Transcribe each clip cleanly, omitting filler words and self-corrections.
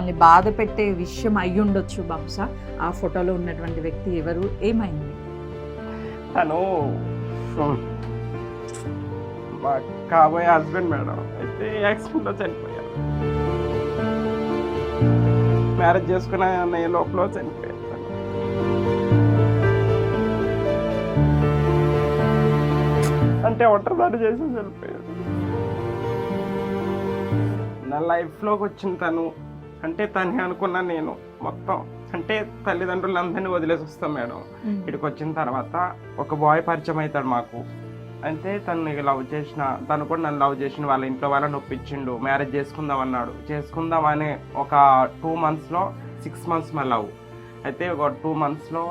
మిమ్మల్ని బాధ పెట్టే విషయం అయి ఉండొచ్చు బహుశా. ఆ ఫోటోలో ఉన్నటువంటి వ్యక్తి ఎవరు, ఏమైంది? తను మా కాబోయే హస్బెండ్ మేడం. అయితే యాక్సిడెంట్లో చనిపోయారు. మ్యారేజ్ చేసుకున్న లోపల చనిపోయారు. అంటే ఒంటరిదారి చేసి చనిపోయారు. నా లైఫ్లోకి వచ్చిన తను అంటే తనే అనుకున్నా నేను మొత్తం. అంటే తల్లిదండ్రులందరినీ వదిలేసి వస్తాం మేడం. ఇక్కడికి వచ్చిన తర్వాత ఒక బాయ్ పరిచయం అవుతాడు మాకు. అంటే తను లవ్ చేసిన, తను కూడా నన్ను లవ్ చేసిన, వాళ్ళ ఇంట్లో వాళ్ళని ఒప్పించిండు, మ్యారేజ్ చేసుకుందాం అన్నాడు. చేసుకుందాం అనే ఒక 2 monthsలో 6 months మా లవ్. అయితే ఒక 2 monthsలో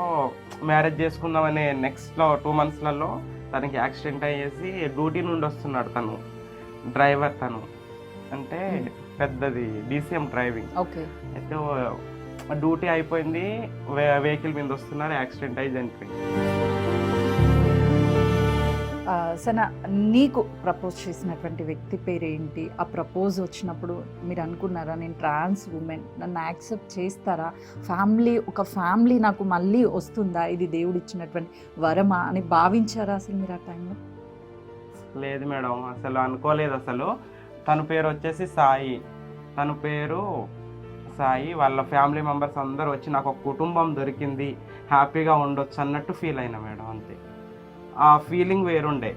మ్యారేజ్ చేసుకుందాం అనే నెక్స్ట్లో 2 monthsలలో తనకి యాక్సిడెంట్ అయ్యేసి డ్యూటీ నుండి వస్తున్నాడు. తను డ్రైవర్, తను అంటే పెద్దది DCM డ్రైవింగ్. అయితే డ్యూటీ అయిపోయింది, వెహికల్ మీద వస్తున్నారు, యాక్సిడెంట్ అయ్యి చనిపోయింది. సన, నీకు ప్రపోజ్ చేసినటువంటి వ్యక్తి పేరేంటి? ఆ ప్రపోజ్ వచ్చినప్పుడు మీరు అనుకున్నారా నేను ట్రాన్స్ ఉమెన్, నన్ను యాక్సెప్ట్ చేస్తారా, ఒక ఫ్యామిలీ నాకు మళ్ళీ వస్తుందా, ఇది దేవుడు ఇచ్చినటువంటి వరమా అని భావించారా అసలు మీరు ఆ టైంలో? లేదు మేడం, అసలు అనుకోలేదు. అసలు తన పేరు వచ్చేసి సాయి. తన పేరు సాయి. వాళ్ళ ఫ్యామిలీ మెంబర్స్ అందరూ వచ్చి నాకు ఒక కుటుంబం దొరికింది, హ్యాపీగా ఉండొచ్చు అన్నట్టు ఫీల్ అయినా మేడం. అంతే. ఆ ఫీలింగ్ వేరుండే.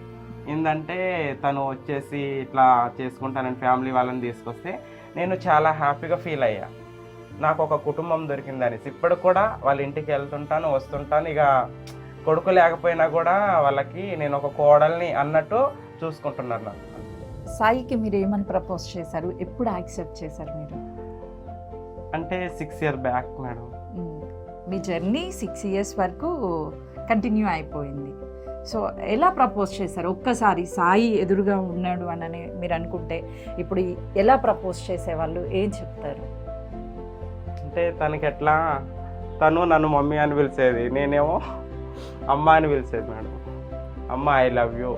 ఏంటంటే తను వచ్చేసి ఇట్లా చేసుకుంటానని ఫ్యామిలీ వాళ్ళని తీసుకొస్తే నేను చాలా హ్యాపీగా ఫీల్ అయ్యా, నాకు ఒక కుటుంబం దొరికిందని. ఇప్పుడు కూడా వాళ్ళ ఇంటికి వెళ్తుంటాను, వస్తుంటాను. ఇక కొడుకు లేకపోయినా కూడా వాళ్ళకి నేను ఒక కోడల్ని అన్నట్టు చూసుకుంటున్నారు నాకు. సాయికి మీరు ఏమని ప్రపోజ్ చేశారు, ఎప్పుడు యాక్సెప్ట్ చేశారు మీరు? అంటే 6 years బ్యాక్ మేడం. మీ జర్నీ 6 years వరకు కంటిన్యూ అయిపోయింది. సో ఎలా ప్రపోజ్ చేశారు? ఒక్కసారి సాయి ఎదురుగా ఉన్నాడు అని మీరు అనుకుంటే ఇప్పుడు ఎలా ప్రపోజ్ చేసేవాళ్ళు, ఏం చెప్తారు? అంటే తనకి ఎట్లా, తను నన్ను మమ్మీ అని పిలిచేది, నేనేమో అమ్మ అని పిలిచేది మేడం. అమ్మ ఐ లవ్ యూ.